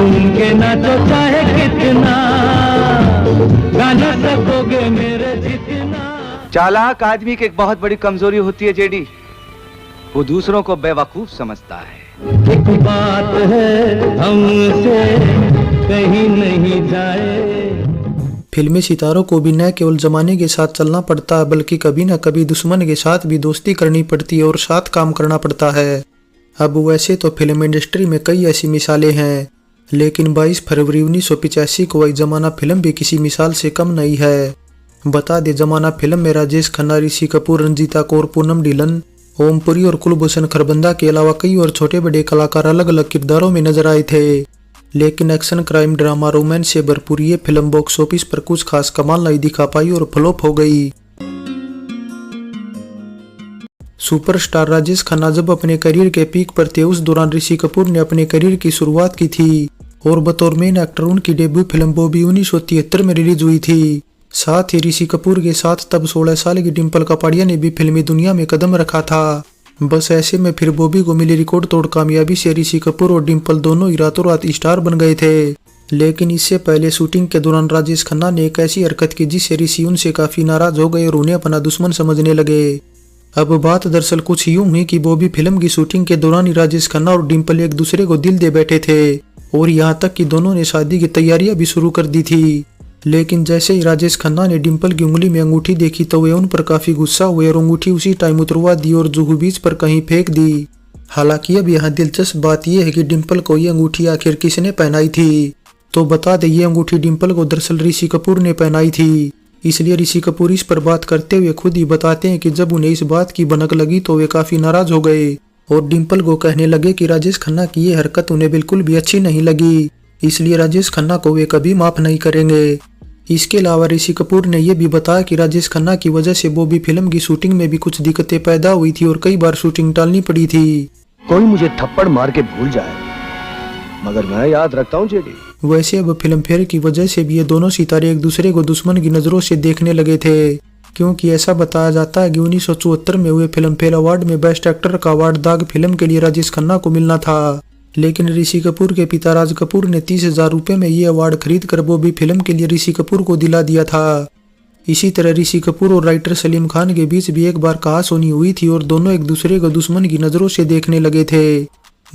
झूम के नाचो चाहे कितना, गा न सकोगे मेरे जितना। चालाक आदमी की एक बहुत बड़ी कमजोरी होती है जेडी, वो दूसरों को बेवकूफ समझता है। एक बात है हमसे कहीं नहीं जाए। फिल्मी सितारों को भी न केवल जमाने के साथ चलना पड़ता है, बल्कि कभी न कभी दुश्मन के साथ भी दोस्ती करनी पड़ती है और साथ काम करना पड़ता है। अब वैसे तो फिल्म इंडस्ट्री में कई ऐसी मिसालें हैं, लेकिन 22 फरवरी 1985 को वही जमाना फिल्म भी किसी मिसाल से कम नहीं है। बता दे, जमाना फिल्म में राजेश खन्ना, ऋषि कपूर, रंजीता कौर, पूनम ढिल्लन, ओमपुरी और कुलभूषण खरबंदा के अलावा कई और छोटे बड़े कलाकार अलग अलग किरदारों में नजर आए थे। लेकिन एक्शन, क्राइम, ड्रामा, रोमांस से भरपूर ये फिल्म बॉक्स ऑफिस पर कुछ खास कमाल नहीं दिखा पाई और फ्लॉप हो गई। सुपरस्टार राजेश खन्ना जब अपने करियर के पीक पर थे, उस दौरान ऋषि कपूर ने अपने करियर की शुरुआत की थी और बतौर मेन एक्टर उनकी डेब्यू फिल्म बॉबी 1973 में रिलीज हुई थी। साथ ही ऋषि कपूर के साथ तब 16 साल की डिम्पल कपाड़िया ने भी फिल्मी दुनिया में कदम रखा था। बस ऐसे में फिर बॉबी को मिली रिकॉर्ड तोड़ कामयाबी से ऋषि कपूर और डिम्पल दोनों ही रातों रात स्टार बन गए थे। लेकिन इससे पहले शूटिंग के दौरान राजेश खन्ना ने एक ऐसी हरकत की जिससे ऋषि उनसे काफी नाराज हो गए और उन्हें अपना दुश्मन समझने लगे। अब बात दरअसल कुछ यूं हुई कि बॉबी फिल्म की शूटिंग के दौरान ही राजेश खन्ना और डिम्पल एक दूसरे को दिल दे बैठे थे और यहाँ तक कि दोनों ने शादी की तैयारियां भी शुरू कर दी थी। लेकिन जैसे ही राजेश खन्ना ने डिम्पल की उंगली में अंगूठी देखी तो वे उन पर काफी गुस्सा हुए और अंगूठी उसी टाइम उतरवा दी और जुहू बीच पर कहीं फेंक दी। हालांकि अब यहाँ दिलचस्प बात यह है कि डिम्पल को ये अंगूठी आखिर किसने पहनाई थी। तो बता दें, ये अंगूठी डिम्पल को दरअसल ऋषि कपूर ने पहनाई थी। इसलिए ऋषि कपूर इस पर बात करते हुए खुद ही बताते हैं कि जब उन्हें इस बात की भनक लगी तो वे काफी नाराज हो गए और डिम्पल को कहने लगे कि राजेश खन्ना की ये हरकत उन्हें बिल्कुल भी अच्छी नहीं लगी, इसलिए राजेश खन्ना को वे कभी माफ नहीं करेंगे। इसके अलावा ऋषि कपूर ने यह भी बताया कि राजेश खन्ना की वजह से बॉबी फिल्म की शूटिंग में भी कुछ दिक्कतें पैदा हुई थी और कई बार शूटिंग टालनी पड़ी थी। कोई मुझे थप्पड़ मार के भूल जाए मगर मैं याद रखता हूँ जेडी। वैसे अब फिल्म फेयर की वजह से भी ये दोनों सितारे एक दूसरे को दुश्मन की नजरों से देखने लगे थे, क्योंकि ऐसा बताया जाता है कि 1974 में हुए फिल्म फेयर अवार्ड में बेस्ट एक्टर का अवार्ड दाग फिल्म के लिए राजेश खन्ना को मिलना था। लेकिन ऋषि कपूर के पिता राज कपूर ने 30,000 रुपए में ये अवार्ड खरीद कर बॉबी फिल्म के लिए ऋषि कपूर को दिला दिया था। इसी तरह ऋषि कपूर और राइटर सलीम खान के बीच भी एक बार कहासुनी हुई थी और दोनों एक दूसरे को दुश्मन की नजरों से देखने लगे थे।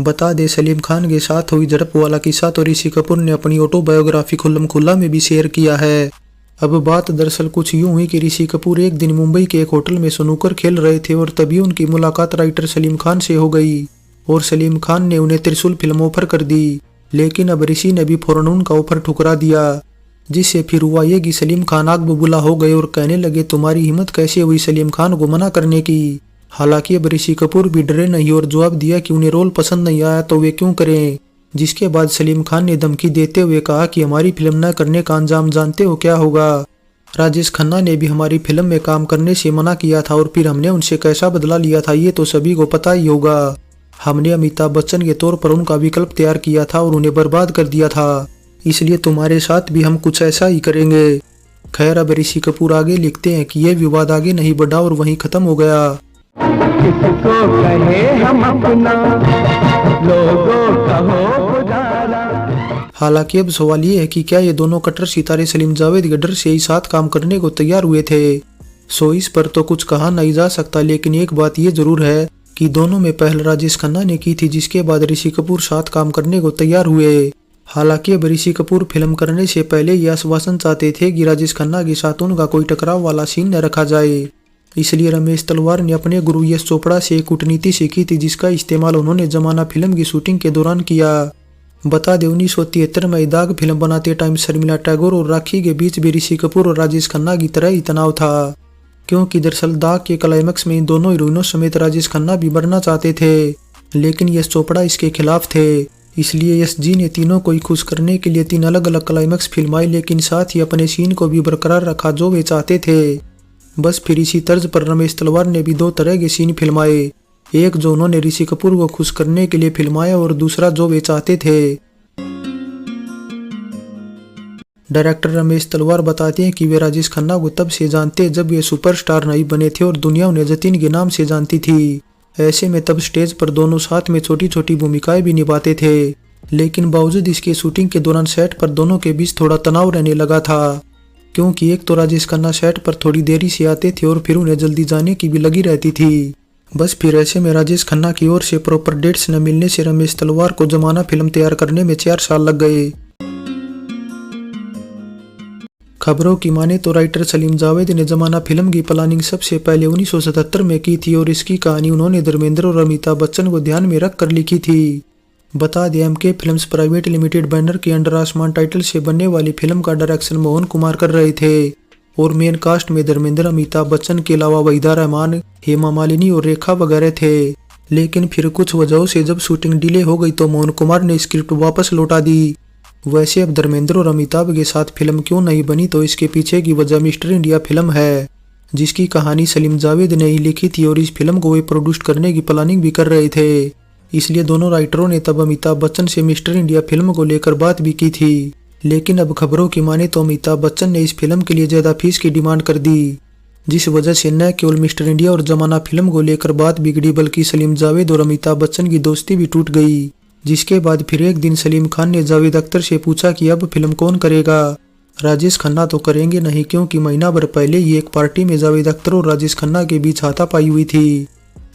बता दे, सलीम खान के साथ हुई झड़प वाला किस्सा तो ऋषि कपूर ने अपनी ऑटोबायोग्राफी खुल्लम खुल्ला में भी शेयर किया है। अब बात दरअसल कुछ यूं हुई कि ऋषि कपूर एक दिन मुंबई के एक होटल में स्नूकर खेल रहे थे और तभी उनकी मुलाकात राइटर सलीम खान से हो गई और सलीम खान ने उन्हें त्रिशूल फिल्म ऑफर कर दी। लेकिन अब ऋषि ने भी फौरन उनका ऑफर ठुकरा दिया, जिससे फिर हुआ ये कि सलीम खान आग बबूला हो गए और कहने लगे तुम्हारी हिम्मत कैसे हुई सलीम खान को मना करने की। हालांकि अब ऋषि कपूर भी डरे नहीं और जवाब दिया कि उन्हें रोल पसंद नहीं आया तो वे क्यों करें। जिसके बाद सलीम खान ने धमकी देते हुए कहा कि हमारी फिल्म न करने का अंजाम जानते हो क्या होगा। राजेश खन्ना ने भी हमारी फिल्म में काम करने से मना किया था और फिर हमने उनसे कैसा बदला लिया था ये तो सभी को पता ही होगा। हमने अमिताभ बच्चन के तौर पर उनका विकल्प तैयार किया था और उन्हें बर्बाद कर दिया था, इसलिए तुम्हारे साथ भी हम कुछ ऐसा ही करेंगे। खैर, अब ऋषि कपूर आगे लिखते हैं कि यह विवाद आगे नहीं बढ़ा और वहीं खत्म हो गया। किसको कहे हम अपना, लोगों का हो गुजारा। हालांकि अब सवाल ये है कि क्या ये दोनों कट्टर सितारे सलीम जावेद के डर से ही साथ काम करने को तैयार हुए थे। सो इस पर तो कुछ कहा नहीं जा सकता, लेकिन एक बात ये जरूर है कि दोनों में पहल राजेश खन्ना ने की थी, जिसके बाद ऋषि कपूर साथ काम करने को तैयार हुए। हालांकि अब ऋषि कपूर फिल्म करने से पहले यह आश्वासन चाहते थे कि राजेश खन्ना के साथ उनका कोई टकराव वाला सीन न रखा जाए। इसलिए रमेश तलवार ने अपने गुरु यश चोपड़ा से एक कूटनीति सीखी थी, जिसका इस्तेमाल उन्होंने जमाना फिल्म की शूटिंग के दौरान किया। बता दें, 1973 में दाग फिल्म बनाते टाइम शर्मिला टैगोर और राखी के बीच भी ऋषि कपूर और राजेश खन्ना की तरह ही तनाव था, क्योंकि दरअसल दाग के क्लाइमैक्स में इन दोनों हीरोइनों समेत राजेश खन्ना भी मरना चाहते थे, लेकिन यश चोपड़ा इसके खिलाफ थे। इसलिए यश जी ने तीनों को ही खुश करने के लिए 3 अलग अलग क्लाइमैक्स फिल्माए, लेकिन साथ ही अपने सीन को भी बरकरार रखा जो वे चाहते थे। बस फिर इसी तर्ज पर रमेश तलवार ने भी 2 तरह के सीन फिल्माए, एक जो उन्होंने ऋषि कपूर को खुश करने के लिए फिल्माया और दूसरा जो वे चाहते थे। डायरेक्टर रमेश तलवार बताते हैं कि वे राजेश खन्ना को तब से जानते जब वे सुपरस्टार नहीं बने थे और दुनिया उन्हें जतीन के नाम से जानती थी। ऐसे में तब स्टेज पर दोनों साथ में छोटी छोटी भूमिकाएं भी निभाते थे, लेकिन बावजूद इसके शूटिंग के दौरान सेट पर दोनों के बीच थोड़ा तनाव रहने लगा था, क्योंकि एक तो राजेश खन्ना सेट पर थोड़ी देरी से आते थे और फिर उन्हें जल्दी जाने की भी लगी रहती थी। बस फिर ऐसे में राजेश खन्ना की ओर से प्रॉपर डेट्स न मिलने से रमेश तलवार को जमाना फिल्म तैयार करने में 4 साल लग गए। खबरों की माने तो राइटर सलीम जावेद ने जमाना फिल्म की प्लानिंग सबसे पहले 1977 में की थी और इसकी कहानी उन्होंने धर्मेंद्र और अमिताभ बच्चन को ध्यान में रख कर लिखी थी। बता दें MK films private limited banner के अंडर आसमान टाइटल से बनने वाली फिल्म का डायरेक्शन मोहन कुमार कर रहे थे और मेन कास्ट में धर्मेंद्र, अमिताभ बच्चन के अलावा वहीदा रहमान, हेमा मालिनी और रेखा वगैरह थे। लेकिन फिर कुछ वजहों से जब शूटिंग डिले हो गई तो मोहन कुमार ने स्क्रिप्ट वापस लौटा दी। वैसे अब धर्मेंद्र और अमिताभ के साथ फिल्म क्यों नहीं बनी तो इसके पीछे की वजह मिस्टर इंडिया फिल्म है, जिसकी कहानी सलीम जावेद ने ही लिखी थी और इस फिल्म को वे प्रोड्यूस करने की प्लानिंग भी कर रहे थे। इसलिए दोनों राइटरों ने तब अमिताभ बच्चन से मिस्टर इंडिया फिल्म को लेकर बात भी की थी। लेकिन अब खबरों की माने तो अमिताभ बच्चन ने इस फिल्म के लिए ज्यादा फीस की डिमांड कर दी, जिस वजह से न केवल मिस्टर इंडिया और जमाना फिल्म को लेकर बात बिगड़ी बल्कि सलीम जावेद और अमिताभ बच्चन की दोस्ती भी टूट गई। जिसके बाद फिर एक दिन सलीम खान ने जावेद अख्तर से पूछा कि अब फिल्म कौन करेगा। राजेश खन्ना तो करेंगे नहीं, क्योंकि महीना भर पहले ही एक पार्टी में जावेद अख्तर और राजेश खन्ना के बीच हाथापाई हुई थी।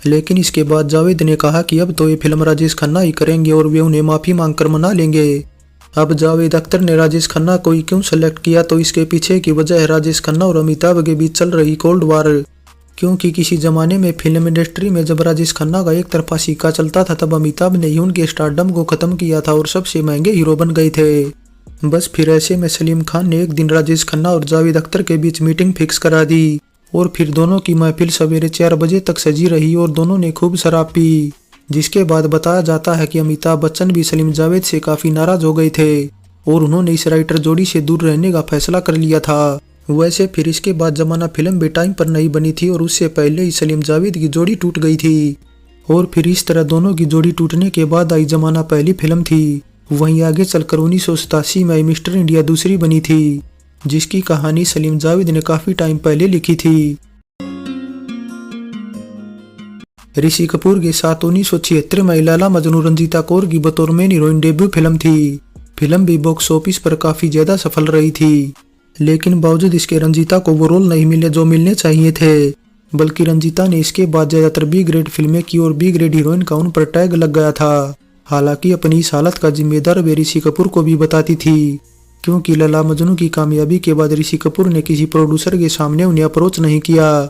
लेकिन इसके बाद जावेद ने कहा कि अब तो ये फिल्म राजेश खन्ना ही करेंगे और वे उन्हें माफी मांगकर मना लेंगे। अब जावेद अख्तर ने राजेश खन्ना को ही क्यों सेलेक्ट किया तो इसके पीछे की वजह है राजेश खन्ना और अमिताभ के बीच चल रही कोल्ड वार। क्योंकि किसी जमाने में फिल्म इंडस्ट्री में जब राजेश खन्ना का एक तरफा सिक्का चलता था तब अमिताभ ने ही उनके स्टारडम को खत्म किया था और सबसे महंगे हीरो बन गए थे। बस फिर ऐसे में सलीम खान ने एक दिन राजेश खन्ना और जावेद अख्तर के बीच मीटिंग फिक्स करा दी और फिर दोनों की महफिल सवेरे 4 बजे तक सजी रही और दोनों ने खूब शराब पी। जिसके बाद बताया जाता है कि अमिताभ बच्चन भी सलीम जावेद से काफी नाराज हो गए थे और उन्होंने इस राइटर जोड़ी से दूर रहने का फैसला कर लिया था। वैसे फिर इसके बाद जमाना फिल्म भी टाइम पर नहीं बनी थी और उससे पहले ही सलीम जावेद की जोड़ी टूट गई थी और फिर इस तरह दोनों की जोड़ी टूटने के बाद आई जमाना पहली फिल्म थी। वहीं आगे चलकर 1987 में मिस्टर इंडिया दूसरी बनी थी, जिसकी कहानी सलीम जावेद ने काफी टाइम पहले लिखी थी। ऋषि कपूर के साथ 1976 में लैला मजनू रंजीता कौर की बतौर मेन हीरोइन डेब्यू फिल्म थी। फिल्म भी बॉक्स ऑफिस पर काफी ज्यादा सफल रही थी, लेकिन बावजूद इसके रंजीता को वो रोल नहीं मिले जो मिलने चाहिए थे, बल्कि रंजीता ने इसके बाद ज्यादातर बी ग्रेड फिल्में की और बी ग्रेड हीरोइन का उन पर टैग लग गया था। हालांकि अपनी इस हालत का जिम्मेदार वे ऋषि कपूर को भी बताती थी, क्योंकि लैला मजनू की कामयाबी के बाद ऋषि कपूर ने किसी प्रोड्यूसर के सामने उन्हें अप्रोच नहीं किया।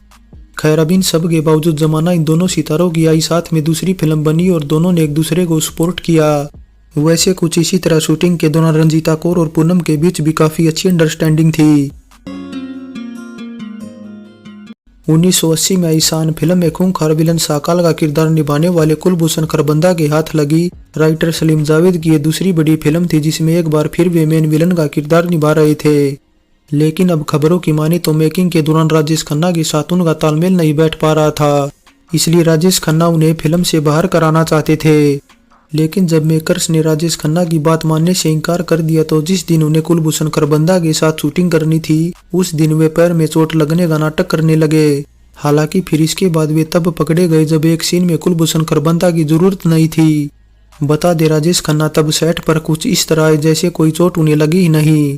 खैर अब इन सब के बावजूद जमाना इन दोनों सितारों की आई साथ में दूसरी फिल्म बनी और दोनों ने एक दूसरे को सपोर्ट किया। वैसे कुछ इसी तरह शूटिंग के दौरान रंजीता कौर और पूनम के बीच भी काफी अच्छी अंडरस्टैंडिंग थी। 1980 में आई शान फिल्म में खूंखार विलन साकाल का किरदार निभाने वाले कुलभूषण खरबंदा के हाथ लगी राइटर सलीम जावेद की ये दूसरी बड़ी फिल्म थी, जिसमें एक बार फिर वे मेन विलन का किरदार निभा रहे थे। लेकिन अब खबरों की माने तो मेकिंग के दौरान राजेश खन्ना के साथ उनका तालमेल नहीं बैठ पा रहा था, इसलिए राजेश खन्ना उन्हें फिल्म से बाहर कराना चाहते थे। लेकिन जब मेकर्स ने राजेश खन्ना की बात मानने से इनकार कर दिया तो जिस दिन उन्हें कुलभूषण खरबंदा के साथ शूटिंग करनी थी उस दिन वे पैर में चोट लगने का नाटक करने लगे। हालांकि फिर इसके बाद वे तब पकड़े गए जब एक सीन में कुलभूषण खरबंदा की जरूरत नहीं थी। बता दे राजेश खन्ना तब सेट पर कुछ इस तरह आए जैसे कोई चोट उन्हें लगी ही नहीं।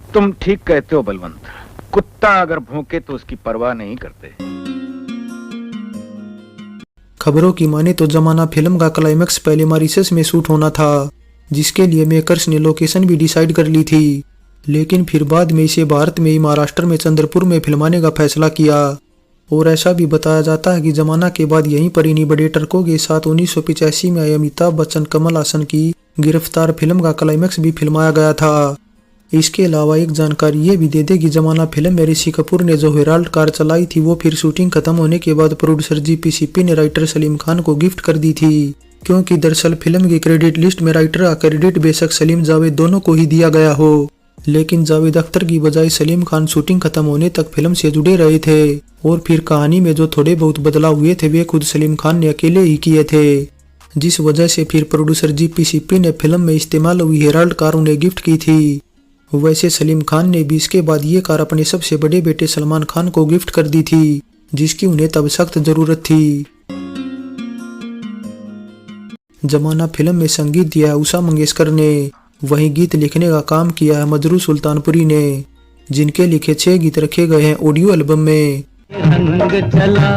तुम ठीक कहते हो बलवंत, कुत्ता अगर भौंके तो उसकी परवाह नहीं करते। खबरों की माने तो जमाना फिल्म का क्लाइमैक्स पहले मॉरिशस में शूट होना था, जिसके लिए मेकर्स ने लोकेशन भी डिसाइड कर ली थी। लेकिन फिर बाद में इसे भारत में ही महाराष्ट्र में चंद्रपुर में फिल्माने का फैसला किया और ऐसा भी बताया जाता है कि जमाना के बाद यहीं पर इन्हीं बड़े टर्कों के साथ 1985 में आई अमिताभ बच्चन कमल हासन की गिरफ्तार फिल्म का क्लाइमैक्स भी फिल्माया गया था। इसके अलावा एक जानकारी ये भी दे दे कि जमाना फिल्म में ऋषि कपूर ने जो हेराल्ड कार चलाई थी वो फिर शूटिंग खत्म होने के बाद प्रोड्यूसर GPCP ने राइटर सलीम खान को गिफ्ट कर दी थी, क्योंकि दरअसल फिल्म की क्रेडिट लिस्ट में राइटर का क्रेडिट बेशक सलीम जावेद दोनों को ही दिया गया हो, लेकिन जावेद अख्तर की बजाय सलीम खान शूटिंग खत्म होने तक फिल्म से जुड़े रहे थे और फिर कहानी में जो थोड़े बहुत बदलाव हुए थे वे खुद सलीम खान ने अकेले ही किए थे, जिस वजह से फिर प्रोड्यूसर GPCP ने फिल्म में इस्तेमाल हुई हेराल्ड कार उन्हें गिफ्ट की थी। वैसे सलीम खान ने भी इसके बाद ये कार अपने सबसे बड़े बेटे सलमान खान को गिफ्ट कर दी थी, जिसकी उन्हें तब सख्त जरूरत थी। जमाना फिल्म में संगीत दिया है उषा मंगेशकर ने। वहीं गीत लिखने का काम किया है मजरू सुल्तानपुरी ने, जिनके लिखे 6 गीत रखे गए हैं ऑडियो एल्बम में। रंग चला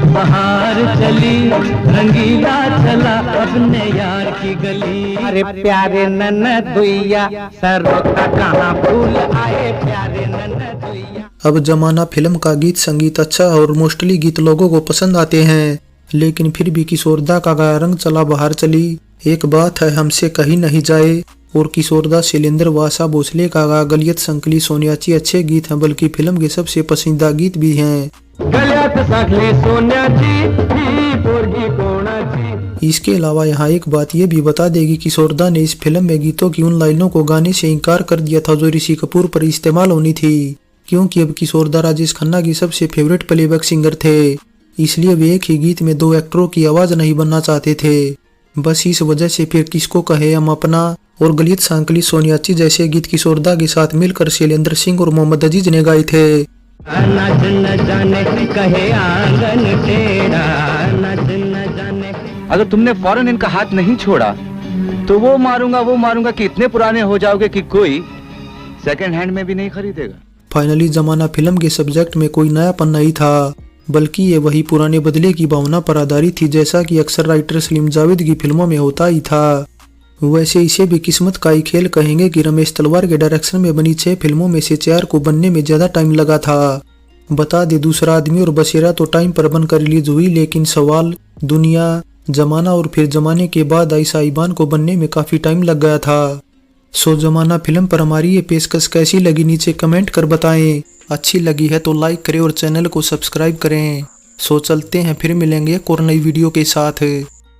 बहार चली रंगीला चला अपने यार की गली। अरे प्यारे ननदुइया सरों का कहाँ फूल आए प्यारे ननदुइया। अब जमाना फिल्म का गीत संगीत अच्छा और मोस्टली गीत लोगों को पसंद आते हैं, लेकिन फिर भी किशोरदा का गाया रंग चला बाहर चली, एक बात है हमसे कहीं नहीं जाए और किशोरदा शैलेंद्र वासा भोसले का गाया गलियत संकली सोनियाची अच्छे गीत हैं, बल्कि फिल्म के सबसे पसंदीदा गीत भी हैं। इसके अलावा यहाँ एक बात ये भी बता देगी किशोरदा ने इस फिल्म में गीतों की उन लाइनों को गाने से इनकार कर दिया था जो ऋषि कपूर पर इस्तेमाल होनी थी, क्योंकि अब किशोरदा राजेश खन्ना की सबसे फेवरेट प्लेबैक सिंगर थे, इसलिए वे एक ही गीत में 2 एक्टरों की आवाज नहीं बनना चाहते थे। बस इस वजह से फिर किसको कहे हम अपना और गलियत सांकली सोनियाची जैसे गीत किशोरदा के साथ मिलकर शैलेंद्र सिंह और मोहम्मद अजीज ने गाए थे। अगर तुमने फौरन इनका हाथ नहीं छोड़ा तो वो मारूंगा कि इतने पुराने हो जाओगे कि कोई सेकंड हैंड में भी नहीं खरीदेगा। फाइनली जमाना फिल्म के सब्जेक्ट में कोई नयापन नहीं था, बल्कि ये वही पुराने बदले की भावना पर आधारित थी, जैसा कि अक्सर राइटर सलीम जावेद की फिल्मों में होता ही था। वैसे इसे भी किस्मत का ही खेल कहेंगे कि रमेश तलवार के डायरेक्शन में बनी 6 फिल्मों में से 4 को बनने में ज्यादा टाइम लगा था। बता दे दूसरा आदमी और बसेरा तो टाइम पर बनकर रिलीज हुई, लेकिन सवाल, दुनिया, जमाना और फिर जमाने के बाद आई साहिबान को बनने में काफी टाइम लग गया था। सो जमाना फिल्म पर हमारी ये पेशकश कैसी लगी नीचे कमेंट कर बताएं। अच्छी लगी है तो लाइक करें और चैनल को सब्सक्राइब करें। सो चलते हैं, फिर मिलेंगे एक और नई वीडियो के साथ।